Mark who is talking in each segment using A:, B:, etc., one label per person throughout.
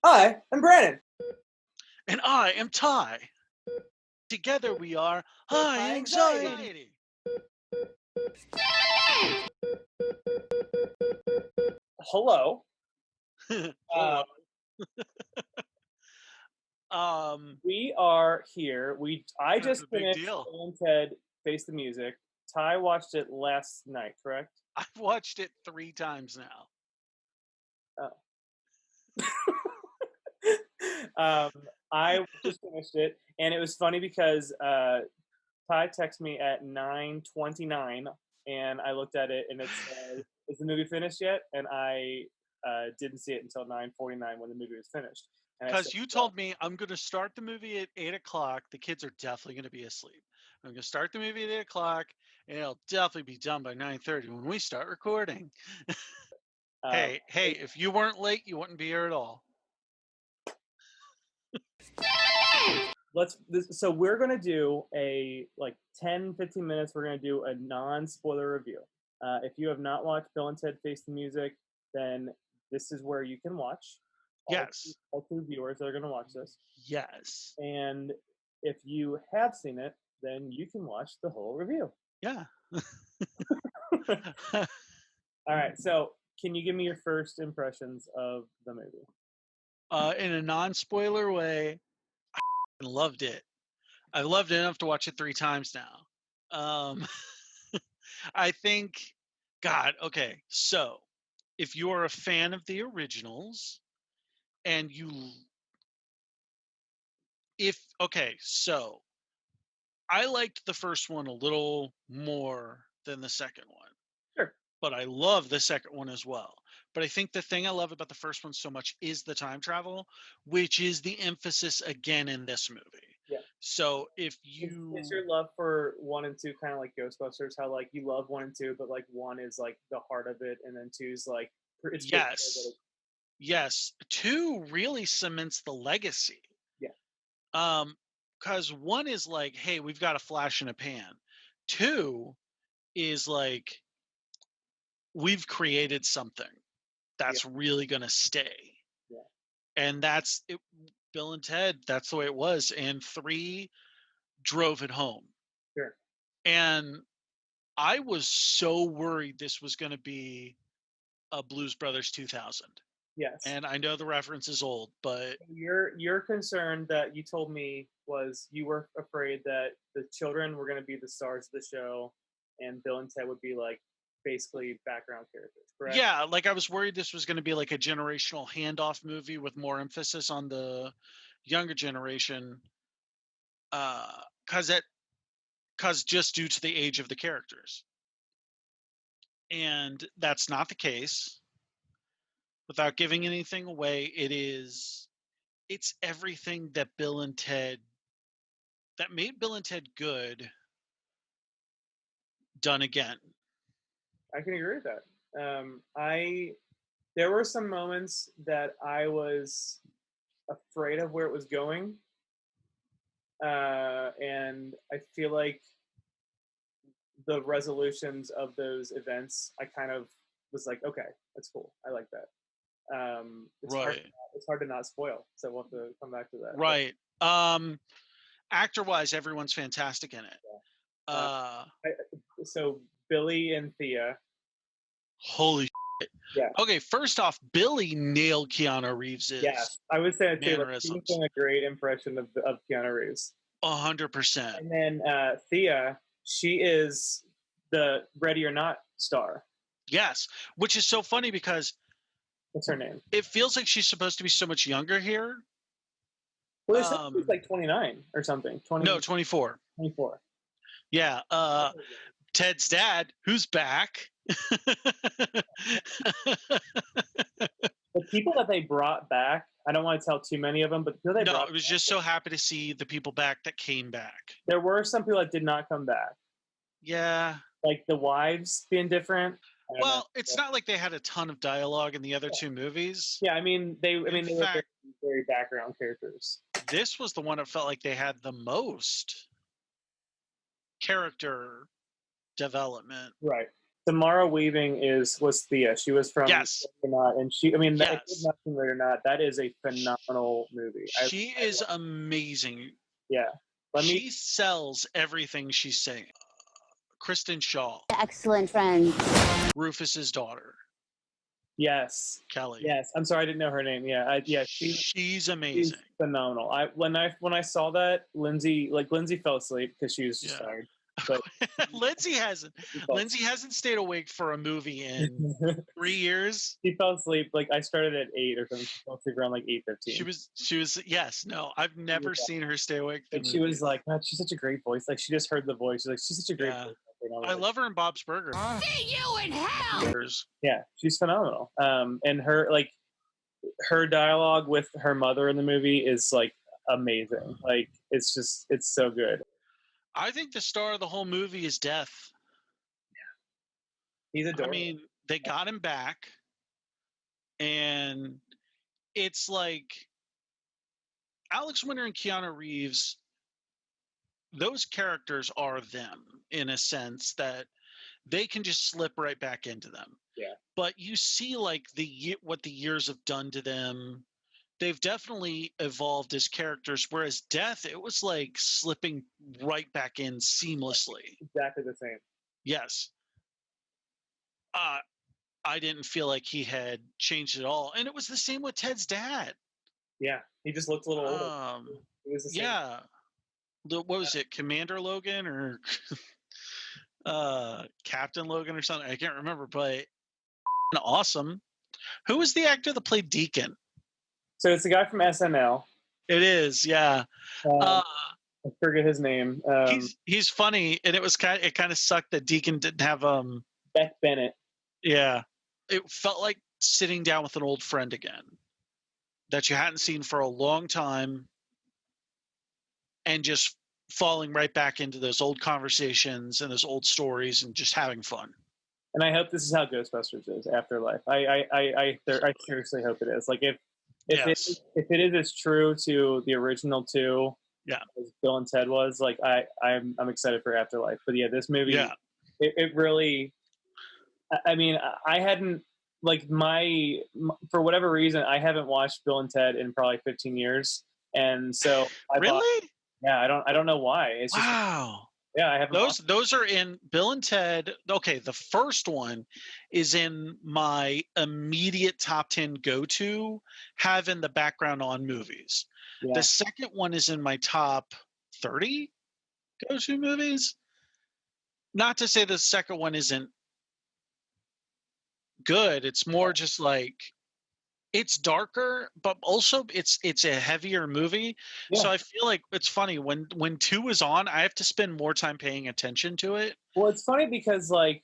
A: Hi, I'm Brandon.
B: And I am Ty. Together we are High Anxiety.
A: Hello.
B: Hello.
A: We are here. I
B: That's
A: just
B: a big
A: finished
B: deal.
A: Bill&ted Face the Music. Ty watched it last night, correct?
B: I've watched it 3 times now.
A: I just finished it, and it was funny because Ty texted me at 9:29, and I looked at it, and it said, "Is the movie finished yet?" And I didn't see it until 9:49 when the movie was finished. And I said,
B: Because you told me I'm going to start the movie at 8 o'clock. The kids are definitely going to be asleep. I'm going to start the movie at 8 o'clock, and it'll definitely be done by 9:30 when we start recording. Hey, if you weren't late, you wouldn't be here at all.
A: So we're going to do a 10-15 minutes. We're going to do a non-spoiler review. If you have not watched Bill&ted Face the Music, then this is where you can watch.
B: Yes.
A: All two viewers that are going to watch this.
B: Yes.
A: And if you have seen it, then you can watch the whole review.
B: Yeah.
A: All right. So can you give me your first impressions of the movie?
B: In a non-spoiler way, I loved it. I loved it enough to watch it 3 times now. I think, God, okay. So, if you're a fan of the originals, and so I liked the first one a little more than the second one.
A: Sure.
B: But I love the second one as well. But I think the thing I love about the first one so much is the time travel, which is the emphasis again in this movie.
A: Yeah.
B: So if
A: is your love for 1 and 2 kind of like Ghostbusters? How you love 1 and 2, but 1 is the heart of it, and then 2 is it's
B: yes, 2 really cements the legacy.
A: Yeah.
B: Because 1 is hey, we've got a flash in a pan. 2 is we've created something that's really gonna stay.
A: Yeah.
B: And that's it. Bill and Ted, that's the way it was. And 3 drove it home.
A: Sure.
B: And I was so worried this was going to be a Blues Brothers 2000.
A: Yes.
B: And I know the reference is old, but
A: your concern that you told me was you were afraid that the children were going to be the stars of the show, and Bill and Ted would be basically background characters, correct?
B: Yeah, I was worried this was going to be a generational handoff movie with more emphasis on the younger generation, because just due to the age of the characters. And that's not the case. Without giving anything away, it's everything that made Bill and Ted good done again.
A: I can agree with that. There were some moments that I was afraid of where it was going, and I feel like the resolutions of those events, I kind of was okay, that's cool. I like that. It's hard to not spoil, so we'll have to come back to that.
B: Right. Actor-wise, everyone's fantastic in it.
A: Yeah. So Billy and Thea.
B: Holy shit.
A: Yeah.
B: Okay, first off, Billy nailed Keanu Reeves's.
A: Yes, I would say he's
B: mannerisms.
A: doing a great impression of Keanu Reeves.
B: 100%.
A: And then Thea, she is the Ready or Not star.
B: Yes, which is so funny because
A: what's her name?
B: It feels like she's supposed to be so much younger here.
A: Well, they said she's 29 or something.
B: 24.
A: 24.
B: Yeah. Ted's dad, who's back.
A: The people that they brought back, I don't want to tell too many of them, but
B: I was just so happy to see the people back that came back.
A: There were some people that did not come back.
B: Yeah.
A: The wives being different.
B: Well, it's not like they had a ton of dialogue in the other 2 movies.
A: Yeah, they were very background characters.
B: This was the one that felt like they had the most character development.
A: Right. Samara Weaving was Thea. She was from
B: Yes.
A: Not, and she. I mean, if you've
B: Yes.
A: not seen Ready or Not, that is a phenomenal movie.
B: She is amazing.
A: Yeah. Let me.
B: She sells everything she's saying. Kristen Shaw,
C: Excellent friend.
B: Rufus's daughter,
A: Yes.
B: Kelly.
A: Yes. I'm sorry, I didn't know her name. Yeah.
B: She's amazing.
A: She's phenomenal. When I saw that, Lindsay fell asleep because she was just
B: Yeah.
A: tired. But
B: Lindsay hasn't stayed awake for a movie in 3 years.
A: She fell asleep. Like I started at 8 or something. She fell asleep around like 8:15.
B: She was yes, no, I've never seen her stay awake.
A: And she was like, "God, she's such a great voice." Like she just heard the voice. She's like, "She's such a great voice."
B: I love her in Bob's Burgers.
C: See you in hell.
A: Yeah, she's phenomenal. And her dialogue with her mother in the movie is like amazing. Like it's so good.
B: I think the star of the whole movie is Death.
A: He's adorable.
B: I mean, they got him back, and it's like Alex Winter and Keanu Reeves. Those characters are them in a sense that they can just slip right back into them.
A: Yeah.
B: But you see, like what the years have done to them. They've definitely evolved as characters. Whereas Death, it was like slipping right back in seamlessly.
A: Exactly the same.
B: Yes. I didn't feel like he had changed at all, and it was the same with Ted's dad.
A: Yeah, he just looked a little older. It was the same.
B: Yeah. What was it, Commander Logan or Captain Logan or something? I can't remember, but awesome. Who was the actor that played Deacon?
A: So it's the guy from SNL.
B: It is, yeah.
A: I forget his name.
B: He's funny, and it kind of sucked that Deacon didn't have
A: Beth Bennett.
B: Yeah, it felt like sitting down with an old friend again that you hadn't seen for a long time, and just falling right back into those old conversations and those old stories and just having fun.
A: And I hope this is how Ghostbusters is, Afterlife. I seriously hope it is. Like if it is as true to the original two,
B: yeah,
A: as Bill and Ted was, like I'm excited for Afterlife. But yeah, this movie,
B: yeah,
A: it really. I mean, I hadn't like for whatever reason, I haven't watched Bill and Ted in probably 15 years, and so
B: really.
A: Yeah, I don't know why. It's just,
B: wow.
A: Yeah, I haven't.
B: Those are in Bill and Ted. Okay, the first one is in my immediate top 10 go-to, have in the background on movies. Yeah. The second one is in my top 30 go-to movies. Not to say the second one isn't good. It's more just like it's darker, but also it's a heavier movie. Yeah. So I feel like it's funny when 2 was on, I have to spend more time paying attention to it.
A: Well, it's funny because like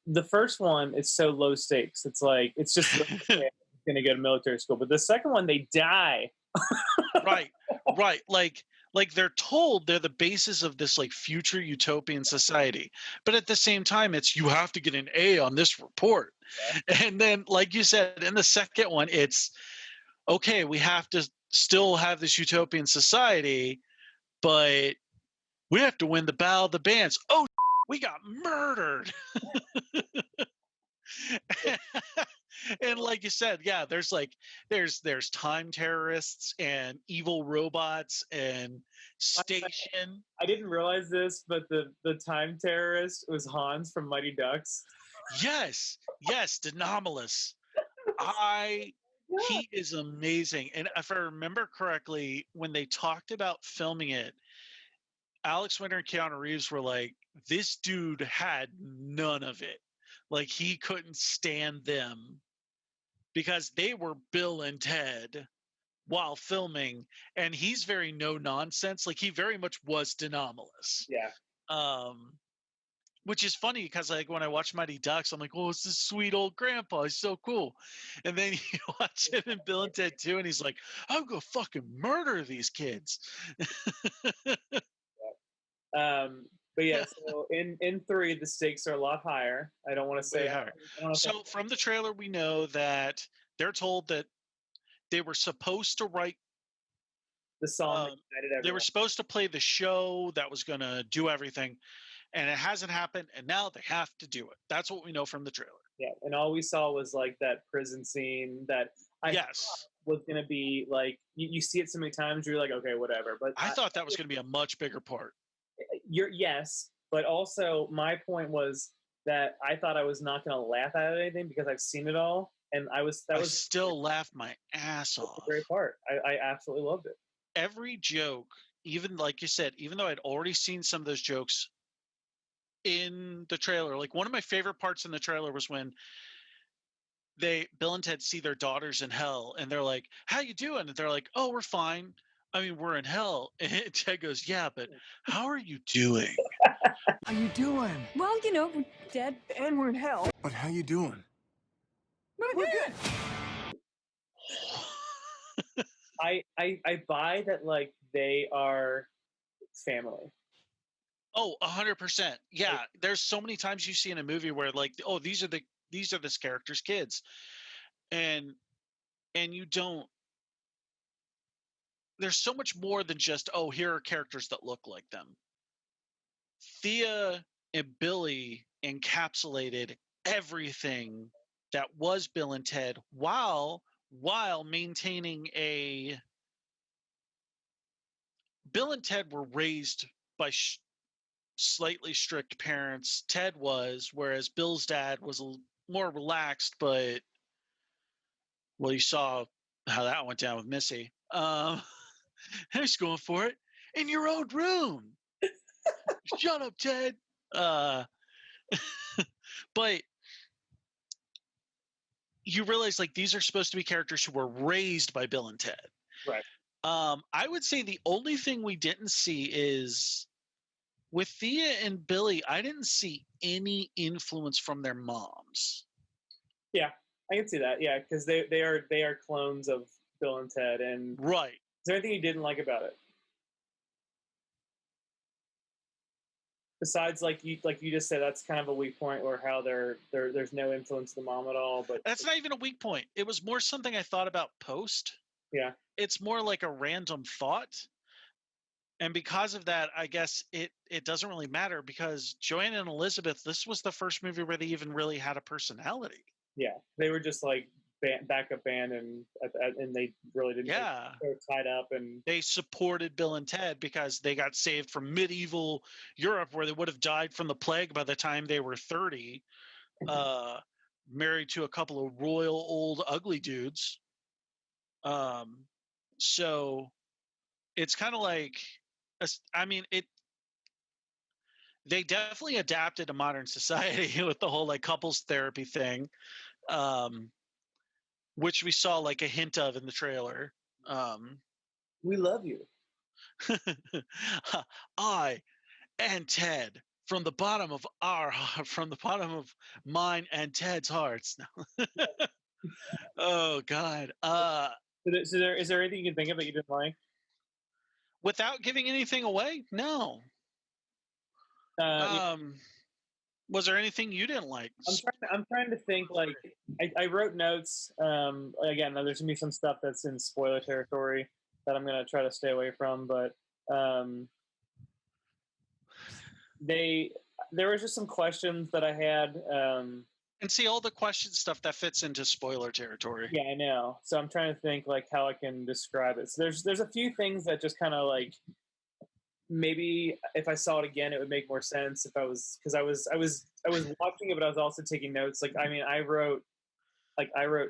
A: the first one is so low stakes. It's like it's just going to go to military school, but the second one they die.
B: Right. Like they're told they're the basis of this like future utopian society, but at the same time it's you have to get an A on this report. Yeah. And then like you said in the second one it's okay, we have to still have this utopian society, but we have to win the battle of the bands. Oh, we got murdered. And like you said, yeah, there's time terrorists and evil robots and station.
A: I didn't realize this, but the time terrorist was Hans from Mighty Ducks.
B: Yes, Denomalous. He is amazing. And if I remember correctly, when they talked about filming it, Alex Winter and Keanu Reeves were like, this dude had none of it. Like he couldn't stand them because they were Bill and Ted while filming, and he's very no nonsense. Like he very much was Denomalous.
A: Yeah.
B: Which is funny because like when I watch Mighty Ducks, I'm like, oh, it's this sweet old grandpa. He's so cool. And then you watch him in Bill and Ted 2, and he's like, I'm gonna fucking murder these kids.
A: Yeah. But yeah, so in 3, the stakes are a lot higher. I don't want to say
B: higher. So from the trailer, we know that they're told that they were supposed to write
A: the song.
B: They were supposed to play the show that was going to do everything. and it hasn't happened, and now they have to do it. That's what we know from the trailer.
A: Yeah, and all we saw was like that prison scene that I
B: Yes,
A: thought was gonna be like you see it so many times, you're like, okay, whatever. But
B: I thought that was going to be a much bigger part.
A: yes, but also my point was that I thought I was not gonna laugh at anything because I've seen it all, and that
B: I
A: was
B: still laughed my ass
A: a
B: off.
A: great part. I absolutely loved it.
B: Every joke, even like you said, even though I'd already seen some of those jokes in the trailer, like one of my favorite parts in the trailer was when Bill and Ted see their daughters in hell, and they're like, "How you doing?" And they're like, "Oh, we're fine. I mean, we're in hell." And Ted goes, "Yeah, but how are you doing?"
D: How you doing?
E: Well, you know, we're dead and we're in hell.
D: But how you doing?
E: We're good.
A: I buy that like they are family.
B: Oh, 100%. Yeah, there's so many times you see in a movie where like, oh, these are this character's kids, and you don't. There's so much more than just, oh, here are characters that look like them. Thea and Billy encapsulated everything that was Bill and Ted while maintaining a. Bill and Ted were raised by slightly strict parents. Ted was, whereas Bill's dad was more relaxed, but well, you saw how that went down with Missy. He's going for it in your own room. Shut up, Ted. But you realize like these are supposed to be characters who were raised by Bill and Ted.
A: Right.
B: I would say the only thing we didn't see is with Thea and Billy, I didn't see any influence from their moms.
A: Yeah, I can see that. Yeah, because they are clones of Bill and Ted. And
B: right.
A: Is there anything you didn't like about it? Besides, like you just said, that's kind of a weak point, or how there's no influence of the mom at all. But
B: that's not even a weak point. It was more something I thought about post.
A: Yeah,
B: it's more like a random thought, and because of that, I guess it doesn't really matter because Joanne and Elizabeth, this was the first movie where they even really had a personality.
A: Yeah, they were just like backup band, and they really didn't.
B: Yeah,
A: they were tied up, and
B: they supported Bill and Ted because they got saved from medieval Europe, where they would have died from the plague by the time they were 30. Married to a couple of royal old ugly dudes. So it's kind of like, I mean, they definitely adapted to modern society with the whole like couples therapy thing, which we saw like a hint of in the trailer.
A: We love you.
B: I and Ted from the bottom of mine and Ted's hearts. Oh God.
A: Is there anything you can think of that you didn't like?
B: Without giving anything away? No. Was there anything you didn't like?
A: I'm trying to think. Like, I wrote notes. Again, there's gonna be some stuff that's in spoiler territory that I'm gonna try to stay away from. But there was just some questions that I had.
B: And see, all the question stuff that fits into spoiler territory.
A: Yeah, I know. So I'm trying to think like how I can describe it. So there's a few things that just kind of like, maybe if I saw it again, it would make more sense. If I was watching it, but I was also taking notes. Like, I mean, I wrote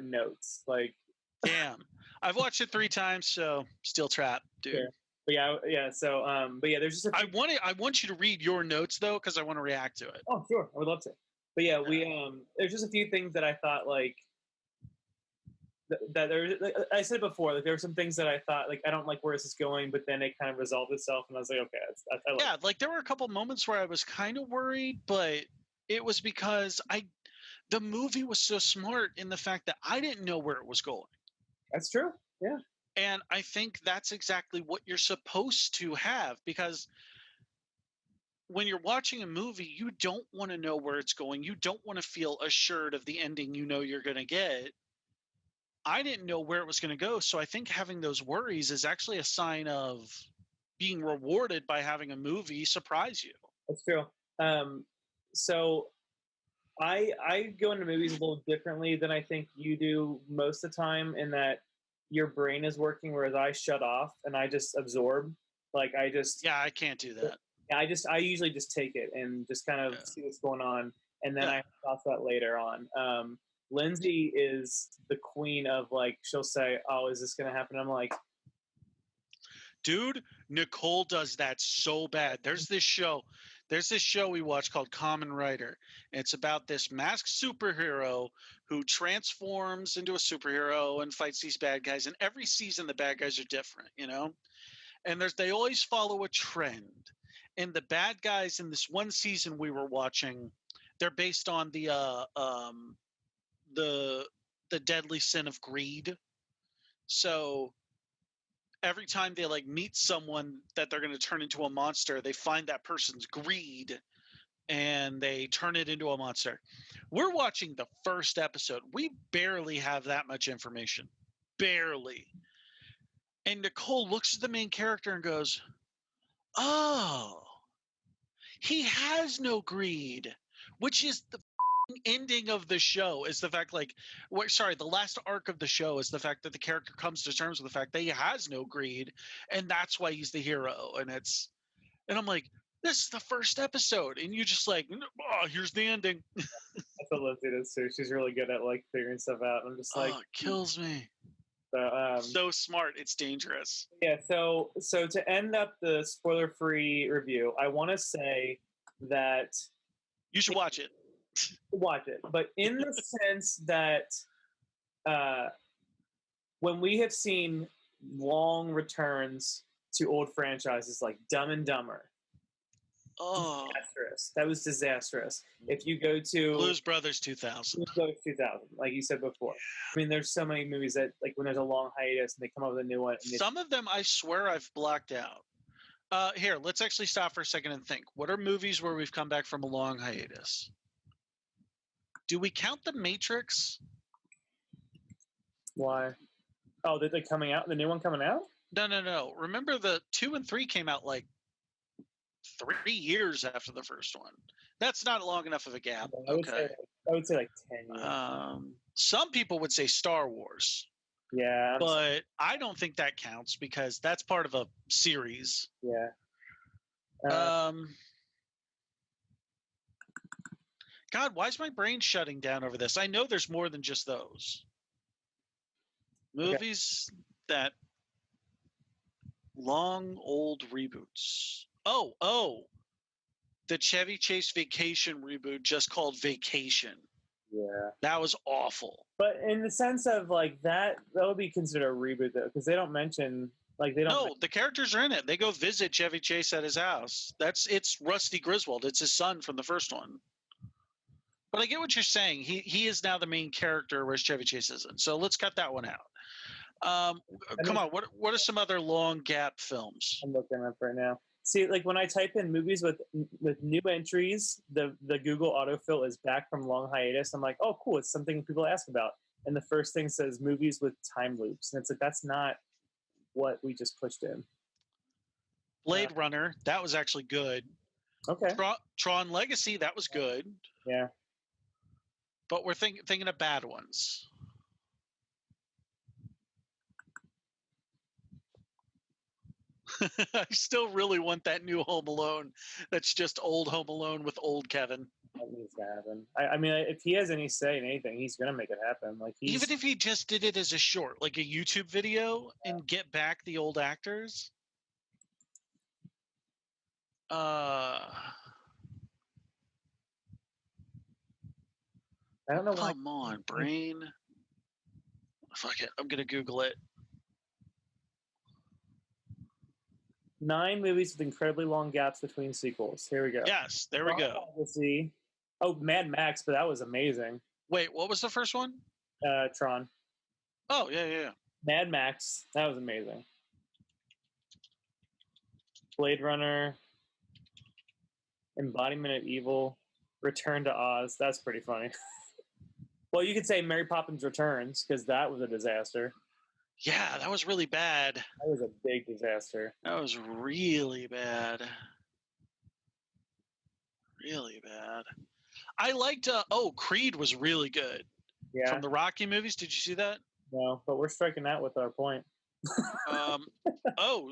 A: notes. Like,
B: damn, I've watched it 3 times, so still trapped, dude.
A: Yeah. But yeah. So, but yeah, there's just.
B: I want you to read your notes though, because I want to react to it.
A: Oh, sure, I would love to. But yeah, there's just a few things that I thought like. That there, like I said before, like there were some things that I thought like I don't like where this is going, but then it kind of resolved itself, and I was like, okay, I like
B: like there were a couple moments where I was kind of worried, but it was because the movie was so smart in the fact that I didn't know where it was going.
A: That's true. Yeah.
B: And I think that's exactly what you're supposed to have, because when you're watching a movie, you don't want to know where it's going. You don't want to feel assured of the ending you know you're going to get. I didn't know where it was going to go, so I think having those worries is actually a sign of being rewarded by having a movie surprise you.
A: That's true. So I go into movies a little differently than I think you do most of the time, in that your brain is working, whereas I shut off and I just absorb. Like
B: Yeah, I can't do that.
A: I usually just take it and just kind of see what's going on, and then I have thoughts about later on. Lindsay is the queen of, like, she'll say, "Oh, is this gonna happen?" I'm like,
B: dude, Nicole does that so bad. There's this show we watch called Kamen Rider. And it's about this masked superhero who transforms into a superhero and fights these bad guys. And every season the bad guys are different, you know? And they always follow a trend. And the bad guys in this one season we were watching, they're based on the deadly sin of greed. So every time they like meet someone that they're going to turn into a monster, they find that person's greed and they turn it into a monster. We're watching the first episode. We barely have that much information. Barely. And Nicole looks at the main character and goes, "Oh, he has no greed," which is the ending of the show, is the fact, like, the last arc of the show is the fact that the character comes to terms with the fact that he has no greed, and that's why he's the hero. And I'm like, this is the first episode, and you just like, oh, here's the ending.
A: I feel Lindsay does too. She's really good at, like, figuring stuff out. I'm just like,
B: oh, it kills me.
A: so
B: Smart, it's dangerous.
A: yeah. So to end up the spoiler-free review, I want to say that
B: You should watch it.
A: watch it, but in the sense that when we have seen long returns to old franchises like Dumb and Dumber, disastrous. That was disastrous. If you go to
B: Blues Brothers 2000,
A: like you said before, I mean, there's so many movies that, like, when there's a long hiatus and they come up with a new one.
B: Some of them I swear I've blocked out. Here, let's actually stop for a second and think. What are movies where we've come back from a long hiatus? Do we count The Matrix?
A: Why? Oh, they're coming out? The new one coming out?
B: No. Remember the 2 and 3 came out like 3 years after the first one. That's not long enough of a gap.
A: I would say like 10 years.
B: Some people would say Star Wars.
A: Yeah.
B: But I don't think that counts because that's part of a series.
A: Yeah.
B: God, why is my brain shutting down over this? I know there's more than just those. Movies that long old reboots. Oh. The Chevy Chase Vacation reboot just called Vacation.
A: Yeah.
B: That was awful.
A: But in the sense of, like, that would be considered a reboot, though, because they don't mention, like, they don't.
B: No, the characters are in it. They go visit Chevy Chase at his house. It's Rusty Griswold. It's his son from the first one. But I get what you're saying. He is now the main character, whereas Chevy Chase isn't. So let's cut that one out. Come on. What are some other long gap films?
A: I'm looking up right now. See, like, when I type in movies with new entries, the Google autofill is back from long hiatus. I'm like, oh, cool. It's something people ask about. And the first thing says movies with time loops. And it's like, that's not what we just pushed in.
B: Blade Runner, that was actually good.
A: Okay.
B: Tron Legacy, that was good.
A: Yeah.
B: But we're thinking of bad ones. I still really want that new Home Alone. That's just old Home Alone with old Kevin.
A: That needs to happen. I mean, if he has any say in anything, he's gonna make it happen. Like,
B: even if he just did it as a short, like a YouTube video, and get back the old actors.
A: I don't know.
B: Come on, brain. Fuck it. I'm gonna Google it.
A: 9 movies with incredibly long gaps between sequels. Here we go.
B: Yes, there we go.
A: Legacy. Oh, Mad Max, but that was amazing.
B: Wait, what was the first one?
A: Tron.
B: Oh, yeah.
A: Mad Max, that was amazing. Blade Runner. Embodiment of Evil. Return to Oz. That's pretty funny. Well, you could say Mary Poppins Returns, because that was a disaster.
B: Yeah, that was really bad.
A: That was a big disaster.
B: That was really bad. really bad. I liked. Creed was really good
A: Yeah,
B: from the Rocky movies. Did you see that?
A: no, but we're striking out with our point.
B: Um,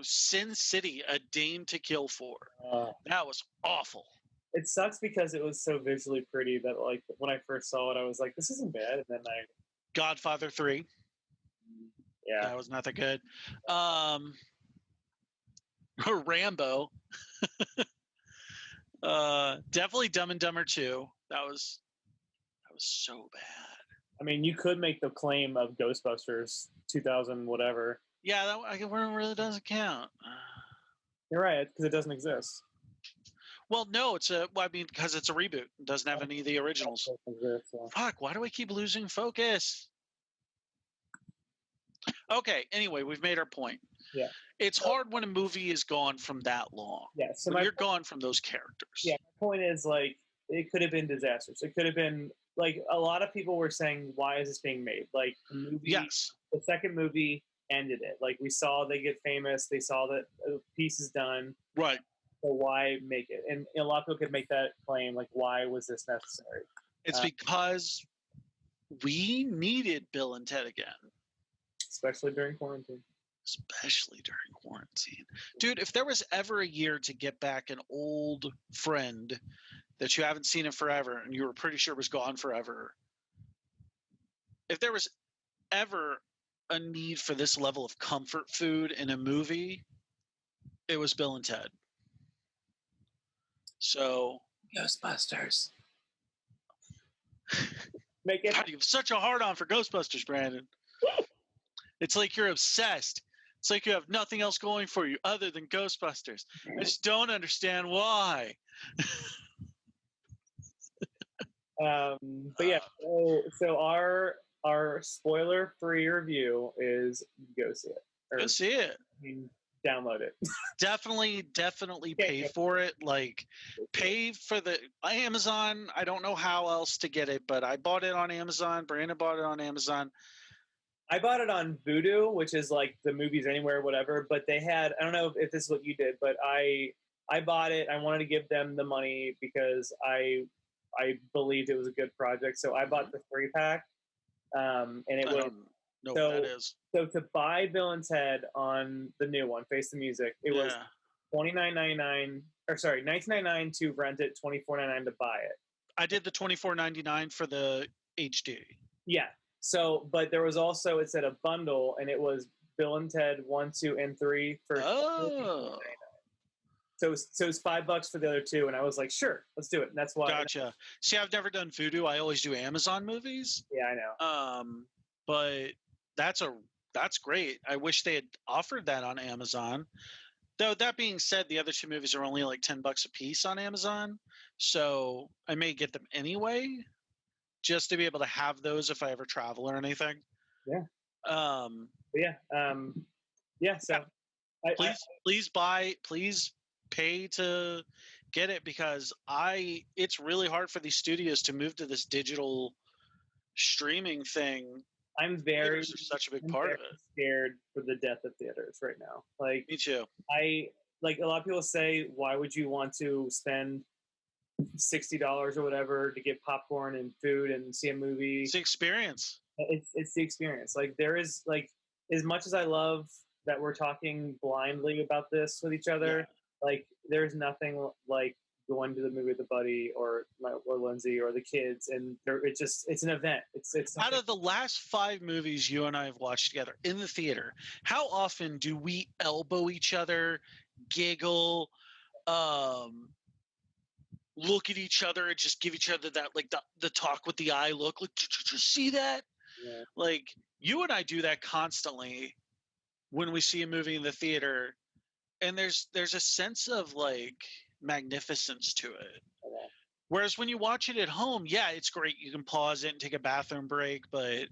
B: Sin City, A Dame to Kill For.
A: Uh,
B: That was awful.
A: it sucks because it was so visually pretty that like when I first saw it, I was like, this isn't bad, and then
B: Godfather 3.
A: yeah,
B: That was not that good. Rambo. Definitely Dumb and Dumber 2. That was so bad.
A: I mean, you could make the claim of Ghostbusters 2000 whatever.
B: Yeah, that really doesn't count.
A: You're right, because it doesn't exist.
B: Well, no, because it's a reboot. It doesn't have any of the originals.
A: It doesn't exist, so.
B: Fuck, why do I keep losing focus? Okay, anyway, we've made our point.
A: Yeah.
B: It's hard when a movie is gone from that long.
A: Yeah, so
B: when you're gone from those characters.
A: Yeah, my point is like it could have been disastrous. It could have been like a lot of people were saying, why is this being made? Like the movie,
B: Yes.
A: the second movie ended it. Like we saw they get famous, they saw that the piece is done.
B: Right.
A: So why make it? And a lot of people could make that claim, like why was this necessary?
B: It's because we needed Bill and Ted again.
A: Especially during quarantine.
B: Especially during quarantine. Dude, if there was ever a year to get back an old friend that you haven't seen in forever and you were pretty sure was gone forever, if there was ever a need for this level of comfort food in a movie, it was Bill and Ted. So
A: Ghostbusters. Make it.
B: God, you have such a hard on for Ghostbusters, Brandon. It's like you're obsessed. It's like you have nothing else going for you other than Ghostbusters. I just don't understand why.
A: But yeah, so our spoiler-free review is go see it.
B: Go see it.
A: I mean, download it.
B: Definitely pay for it. Like, pay for the Amazon. I don't know how else to get it, but I bought it on Amazon. Brandon bought it on Amazon.
A: I bought it on Vudu, which is like the movies anywhere, whatever. But they had, I don't know if this is what you did, but I bought it. I wanted to give them the money because I believed it was a good project. So I bought the 3-pack, and it was.
B: I don't know what that is.
A: So to buy Bill and Ted on the new one, Face the Music, it was $29.99, or sorry, $19.99 to rent it, $24.99 to buy it.
B: I did the $24.99 for the HD.
A: Yeah. So, but there was also, it said a bundle, and it was Bill and Ted 1, 2, and 3 for.
B: Oh.
A: So it's $5 for the other two, and I was like, sure, let's do it. And that's why.
B: Gotcha. See, I've never done Vudu. I always do Amazon movies.
A: Yeah, I know.
B: But that's great. I wish they had offered that on Amazon. Though that being said, the other two movies are only like $10 a piece on Amazon, so I may get them anyway, just to be able to have those if I ever travel or anything.
A: Yeah. So
B: please pay to get it, because it's really hard for these studios to move to this digital streaming thing.
A: I'm
B: such a big part of it.
A: Scared for the death of theaters right now. Like
B: me too.
A: Like a lot of people say, why would you want to spend $60 or whatever to get popcorn and food and see a movie?
B: It's the experience.
A: It's the experience. Like there is, like, as much as I love that we're talking blindly about this with each other, like there's nothing like going to the movie with a buddy or Lindsay or the kids, and it's an event. It's
B: out of the last 5 movies you and I have watched together in the theater, how often do we elbow each other, giggle, look at each other and just give each other that, like, the talk with the eye look, like, did you just see that?
A: Yeah.
B: Like, you and I do that constantly when we see a movie in the theater, and there's a sense of like magnificence to it.
A: Okay.
B: Whereas when you watch it at home, yeah, it's great. You can pause it and take a bathroom break, but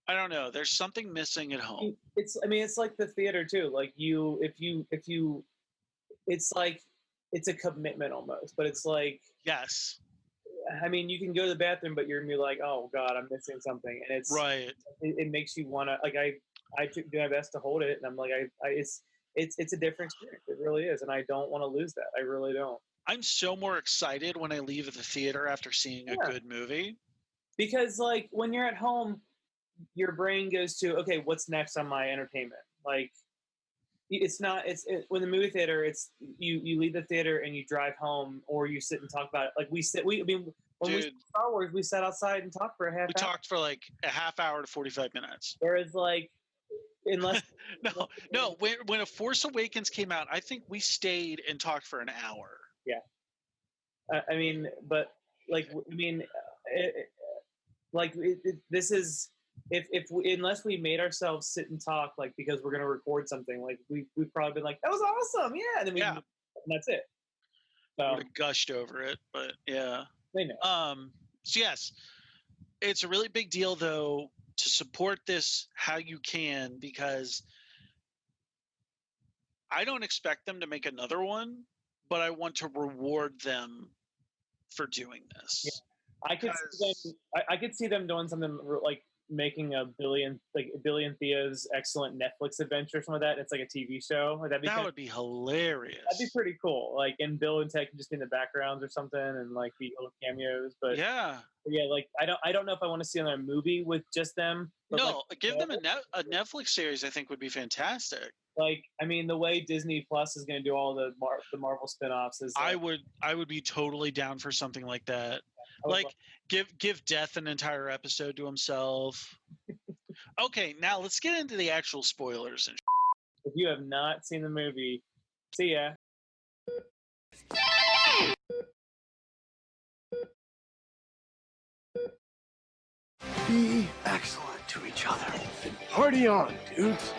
B: I don't know. There's something missing at home.
A: It's like the theater too. Like if you, it's like, it's a commitment almost, but it's like,
B: yes.
A: I mean, you can go to the bathroom, but you're gonna be like, oh God, I'm missing something. And it's
B: right.
A: It makes you want to, like, I do my best to hold it. And I'm like, it's a different experience. It really is. And I don't want to lose that. I really don't.
B: I'm so more excited when I leave the theater after seeing a
A: Yeah.
B: good movie.
A: Because like when you're at home, your brain goes to, okay, what's next on my entertainment? Like it's not when the movie theater, it's you leave the theater and you drive home, or you sit and talk about it. Like I mean, when we
B: Dude,
A: saw Star Wars, we sat outside and talked for a half
B: we
A: hour.
B: talked for like a half hour to 45 minutes.
A: Whereas like unless
B: No, when A Force Awakens came out, I think we stayed and talked for an hour.
A: I mean, but like I mean, this is if we, unless we made ourselves sit and talk, like because we're gonna record something, like we've probably been like, that was awesome, yeah, and then
B: Yeah.
A: and that's it.
B: Would
A: So
B: have gushed over it, but yeah.
A: they know.
B: So yes, it's a really big deal though to support this how you can, because I don't expect them to make another one, but I want to reward them for doing this.
A: Yeah. I could see them doing something like making a billion Thea's excellent Netflix adventure or something like that. It's like a TV show. Like,
B: That would be hilarious.
A: That'd be pretty cool. Like, and Bill and Ted can just be in the backgrounds or something, and like be little cameos. But
B: yeah,
A: like I don't know if I want to see another movie with just them. But
B: no,
A: like,
B: give them a Netflix series. I think would be fantastic.
A: Like, I mean, the way Disney Plus is going to do all the Marvel spinoffs is.
B: I would be totally down for something like that. Like, give Death an entire episode to himself. Okay, now let's get into the actual spoilers. And
A: if you have not seen the movie, see ya.
D: Be excellent to each other. Party on, dudes.